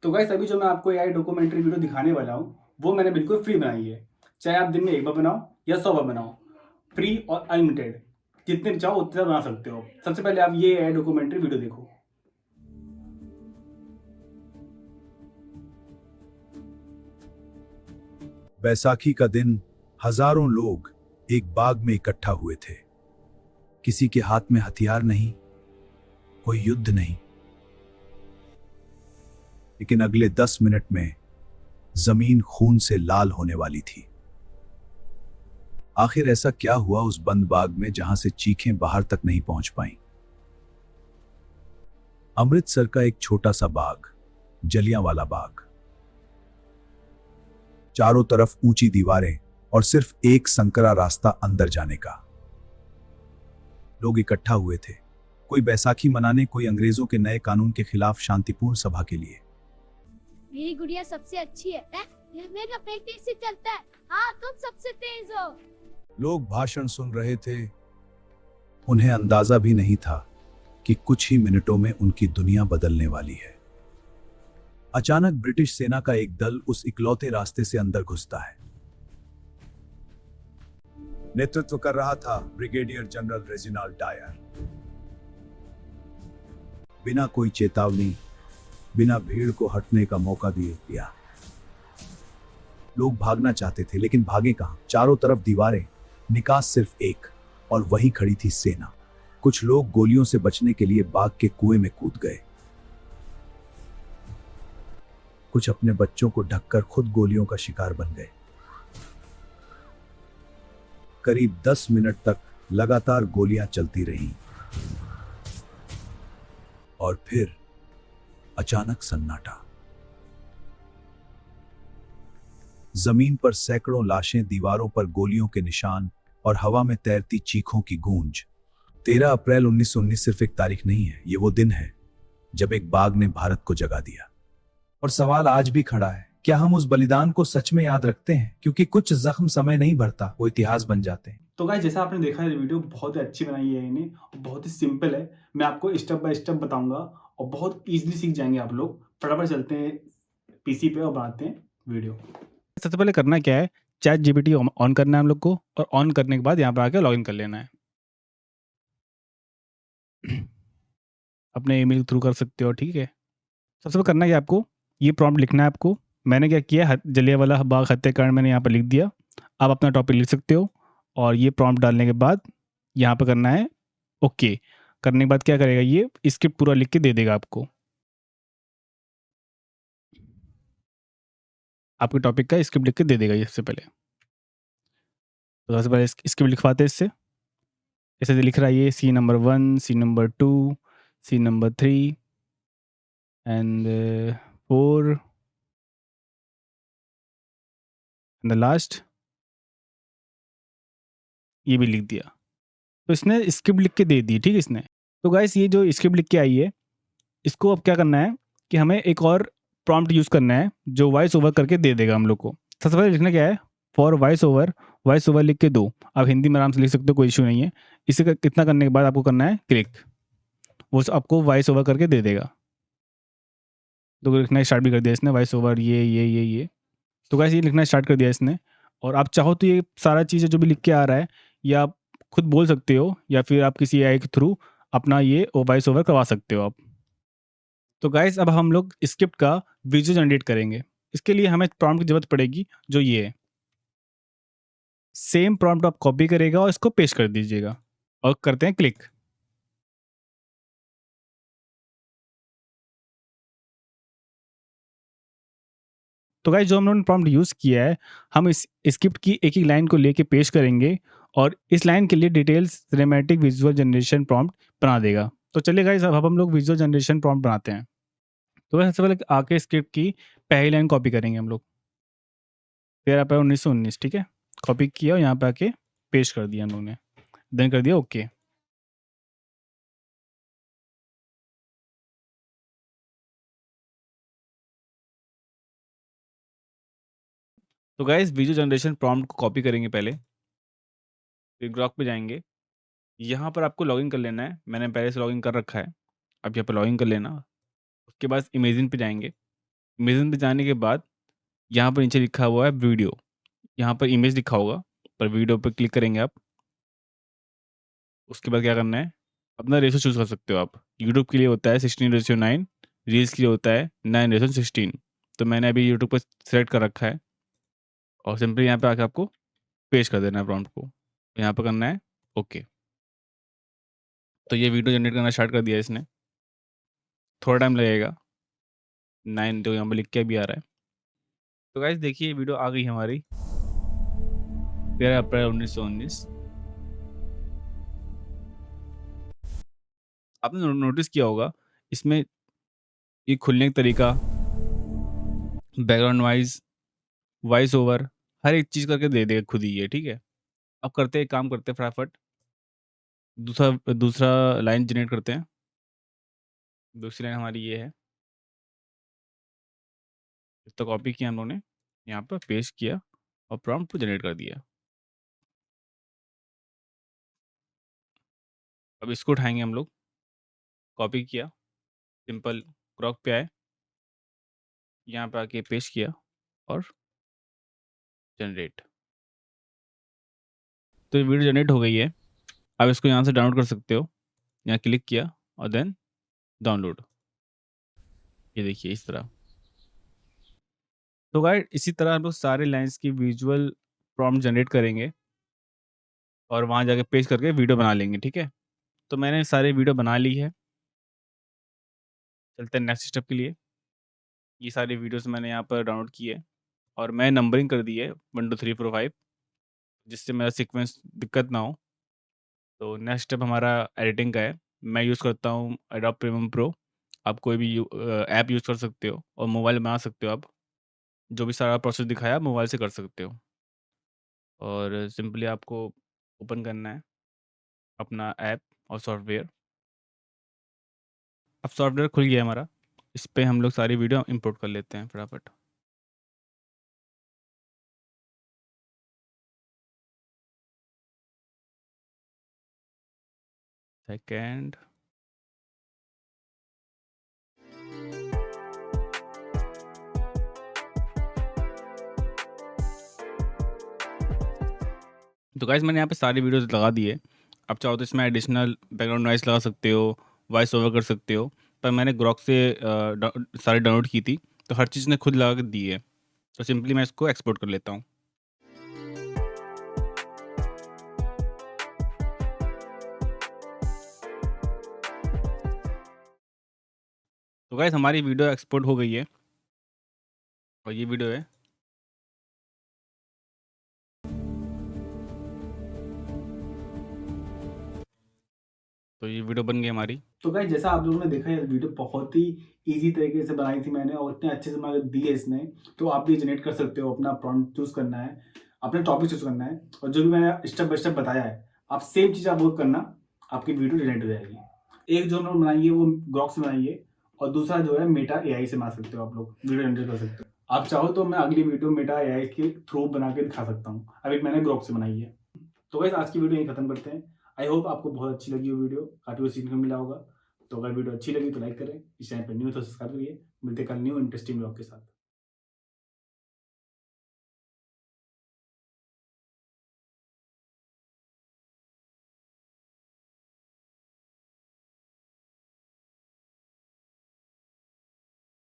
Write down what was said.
तो गाइस अभी जो मैं आपको एआई डॉक्यूमेंट्री वीडियो दिखाने वाला हूँ, वो मैंने बिल्कुल फ्री बनाई है। चाहे आप दिन में 1 बार बनाओ या 100 बार बनाओ, फ्री और अनलिमिटेड। जितने चाहो उतने बना सकते हो। सबसे पहले आप ये एआई डॉक्यूमेंट्री वीडियो देखो। बैसाखी का दिन हजारों लोग एक बाग में इकट्ठा हुए थे। किसी के हाथ में हथियार नहीं, कोई युद्ध नहीं, लेकिन अगले 10 मिनट में जमीन खून से लाल होने वाली थी। आखिर ऐसा क्या हुआ उस बंद बाग में जहां से चीखें बाहर तक नहीं पहुंच पाईं? अमृतसर का एक छोटा सा बाग, जलियांवाला बाग। चारों तरफ ऊंची दीवारें और सिर्फ एक संकरा रास्ता अंदर जाने का। लोग इकट्ठा हुए थे, कोई बैसाखी मनाने, कोई अंग्रेजों के नए कानून के खिलाफ शांतिपूर्ण सभा के लिए। मेरी गुड़िया सबसे अच्छी है। मेरा प्रैक्टिस से चलता है। हाँ, तुम सबसे तेज हो। लोग भाषण सुन रहे थे। उन्हें अंदाजा भी नहीं था कि कुछ ही मिनटों में उनकी दुनिया बदलने वाली है। अचानक ब्रिटिश सेना का एक दल उस इकलौते रास्ते से अंदर घुसता है। नेतृत्व कर रहा था ब्रिगेडियर जनरल रेजिनाल्ड डायर। बिना कोई चेतावनी, बिना भीड़ को हटने का मौका दिया। लोग भागना चाहते थे, लेकिन भागे कहां? चारों तरफ दीवारें, निकास सिर्फ एक, और वहीं खड़ी थी सेना। कुछ लोग गोलियों से बचने के लिए बाग के कुएं में कूद गए। कुछ अपने बच्चों को ढककर खुद गोलियों का शिकार बन गए। करीब 10 मिनट तक लगातार गोलियां चलती रहीं। और फिर अचानक सन्नाटा। जमीन पर सैकड़ों लाशें, दीवारों पर गोलियों के निशान और हवा में तैरती चीखों की गूंज। 13 अप्रैल 1919 सिर्फ एक तारीख नहीं है, ये वो दिन है जब एक बाग ने भारत को जगा दिया। और सवाल आज भी खड़ा है, क्या हम उस बलिदान को सच में याद रखते हैं? क्योंकि कुछ जख्म समय नहीं भरता, वो इतिहास बन जाते हैं। तो गाइस जैसा आपने देखा है, वीडियो बहुत ही अच्छी बनाई है इन्हें और बहुत ही सिंपल है। मैं आपको स्टेप बाय स्टेप बताऊंगा और बहुत ईजिली सीख जाएंगे आप लोग। फटाफट चलते हैं पीसी पे और बनाते हैं वीडियो। सबसे पहले करना क्या है, चैट जीपीटी ऑन करना है हम लोग को, और ऑन करने के बाद यहाँ पे आके लॉगिन कर लेना है। अपने ईमेल के थ्रू कर सकते हो, ठीक है। सबसे पहले करना है कि आपको ये प्रॉम्प्ट लिखना है आपको। मैंने क्या किया, जलियांवाला बाग हत्याकांड मैंने यहाँ पर लिख दिया। आप अपना टॉपिक लिख सकते हो और ये प्रॉम्प्ट डालने के बाद यहाँ पर करना है ओके। करने के बाद क्या करेगा, ये स्क्रिप्ट पूरा लिख के दे देगा आपको, आपके टॉपिक का स्क्रिप्ट लिख के दे देगा ये सबसे पहले। तो सबसे पहले स्क्रिप्ट लिखवाते हैं इससे। जैसे लिख रहा है ये C number 1, C number 2, C number 3 and 4 and the last, ये भी लिख दिया। तो इसने स्क्रिप्ट लिख के दे दी, ठीक है इसने। तो गाइस ये जो स्क्रिप्ट लिख के आई है, इसको अब क्या करना है कि हमें एक और प्रॉम्प्ट यूज़ करना है जो वॉइस ओवर करके दे देगा हम लोग को। सबसे पहले लिखना क्या है, फॉर वॉइस ओवर लिख के दो। आप हिंदी में आराम से लिख सकते हो, कोई इशू नहीं है। इसे कितना करने के बाद आपको करना है क्लिक, वो आपको वॉइस ओवर करके दे देगा। तो लिखना स्टार्ट भी कर दिया इसने, वॉइस ओवर ये। तो गाइस ये लिखना स्टार्ट कर दिया इसने। और आप चाहो तो ये सारा चीज़ें जो भी लिख के आ रहा है, या आप खुद बोल सकते हो, या फिर आप किसी एआई के थ्रू अपना ये वॉइस ओवर करवा सकते हो आप। तो गाइस अब हम लोग स्क्रिप्ट का विजुअल जनरेट करेंगे। इसके लिए हमें प्रॉम्प्ट की जरूरत पड़ेगी, जो ये है। सेम प्रॉम्प्ट आप कॉपी करेगा और इसको पेस्ट कर दीजिएगा और करते हैं क्लिक। तो गाइस जो हम लोगों ने प्रॉम्प्ट यूज़ किया है, हम इस स्क्रिप्ट की एक एक लाइन को लेके पेश करेंगे और इस लाइन के लिए details cinematic visual generation prompt बना देगा। तो चलिए गाइस अब हम लोग विजुअल जनरेशन प्रॉम्प्ट बनाते हैं। तो सबसे पहले आके स्क्रिप्ट की पहली लाइन कॉपी करेंगे हम लोग। 13 अप्रैल 1919, ठीक है। कॉपी किया और यहाँ पे आके पेस्ट कर दिया हम लोग ने, देन कर दिया ओके। तो गाइस वीडियो जनरेशन प्रॉम्प्ट को कॉपी करेंगे पहले, फिर ग्रॉक पे जाएंगे। यहाँ पर आपको लॉगिन कर लेना है, मैंने पहले से लॉगिन कर रखा है। अब यहाँ पर लॉगिन कर लेना। उसके बाद इमेजिन पे जाएंगे। इमेजेस पे जाने के बाद यहाँ पर नीचे लिखा हुआ है वीडियो, यहाँ पर इमेज लिखा होगा, पर वीडियो पे क्लिक करेंगे आप। उसके बाद क्या करना है, अपना रेशो चूज़ कर सकते हो आप। यूट्यूब के लिए होता है 16:9, रील्स के लिए होता है 9:16। तो मैंने अभी यूट्यूब पर सेलेक्ट कर रखा है और सिंपली यहाँ पे आके आपको पेस्ट कर देना है प्रॉम्प्ट को। यहाँ पे करना है ओके। तो ये वीडियो जनरेट करना स्टार्ट कर दिया इसने, थोड़ा टाइम लगेगा। 9 तो यहाँ पे लिख के भी आ रहा है। तो गाइस देखिए वीडियो आ गई हमारी 13 अप्रैल 1919। आपने नोटिस किया होगा इसमें ये खुलने का तरीका, बैकग्राउंड नॉइज, वॉइस ओवर, हर एक चीज़ करके दे देगा खुद ही ये, ठीक है। अब करते हैं, एक काम करते हैं फटाफट, दूसरा दूसरा लाइन जनरेट करते हैं। दूसरी लाइन हमारी ये है, इसको कॉपी किया हम लोगों ने, यहाँ पर पेस्ट किया और प्रॉम्प्ट को जनरेट कर दिया। अब इसको उठाएंगे हम लोग, कॉपी किया, सिंपल क्रॉप पे आए, यहाँ पे आके पेस्ट किया और जनरेट। तो ये वीडियो जनरेट हो गई है। आप इसको यहाँ से डाउनलोड कर सकते हो, यहाँ क्लिक किया और देन डाउनलोड। ये देखिए इस तरह। तो गाइस इसी तरह हम लोग सारे लाइन्स की विजुअल प्रॉम्प्ट जनरेट करेंगे और वहाँ जाके पेस्ट करके वीडियो बना लेंगे, ठीक है। तो मैंने सारे वीडियो बना ली है, चलते हैं नेक्स्ट स्टेप के लिए। ये सारी वीडियोस मैंने यहाँ पर डाउनलोड की है और मैं नंबरिंग कर दी है 1 2 3 4 5, जिससे मेरा सीक्वेंस दिक्कत ना हो। तो नेक्स्ट स्टेप हमारा एडिटिंग का है। मैं यूज़ करता हूँ एडोब प्रीमियम प्रो। आप कोई भी ऐप यूज़ कर सकते हो और मोबाइल बना सकते हो आप। जो भी सारा प्रोसेस दिखाया आप मोबाइल से कर सकते हो। और सिंपली आपको ओपन करना है अपना ऐप और सॉफ्टवेयर। अब सॉफ्टवेयर खुल गया हमारा, इस पे हम लोग सारी वीडियो इंपोर्ट कर लेते हैं फटाफट। सेकेंड, तो गाइस मैंने यहाँ पे सारी वीडियोस लगा दी है। आप चाहो तो इसमें एडिशनल बैकग्राउंड नॉइस लगा सकते हो, वॉइस ओवर कर सकते हो, पर मैंने ग्रॉक से सारी डाउनलोड की थी, तो हर चीज़ ने खुद लगा के दी है। तो सिंपली मैं इसको एक्सपोर्ट कर लेता हूँ। तो गाइस हमारी वीडियो एक्सपोर्ट हो गई है और ये वीडियो है। तो ये वीडियो बन गई हमारी। तो गाइस जैसा आप लोगों ने देखा ये वीडियो बहुत ही इजी तरीके से बनाई थी मैंने और इतने अच्छे से बनाकर दी है इसने। तो आप भी जनरेट कर सकते हो, अपना प्रॉम्प्ट चूज करना है, अपना टॉपिक चूज करना है और जो भी मैंने स्टेप बाय स्टेप बताया है आप सेम चीज़ आप वर्क करना, आपकी वीडियो जनरेट हो जाएगी। एक जो हम लोग बनाई है वो ग्रॉक से बनाई है और दूसरा जो है मेटा एआई से बना सकते हो, आप लोग वीडियो जनरेट कर सकते हो। आप चाहो तो मैं अगली वीडियो मेटा एआई के थ्रू बना के दिखा सकता हूँ, अभी मैंने ग्रॉक से बनाई है। तो गाइस आज की वीडियो यहीं खत्म करते हैं। आई होप आपको बहुत अच्छी लगी वो वीडियो, काफ़ी कुछ सीखने को मिला होगा। तो अगर वीडियो अच्छी लगी तो लाइक करें, इस चैनल पर न्यू तो सब्सक्राइब करिए। मिलते हैं कल न्यू इंटरेस्टिंग ब्लॉग के साथ।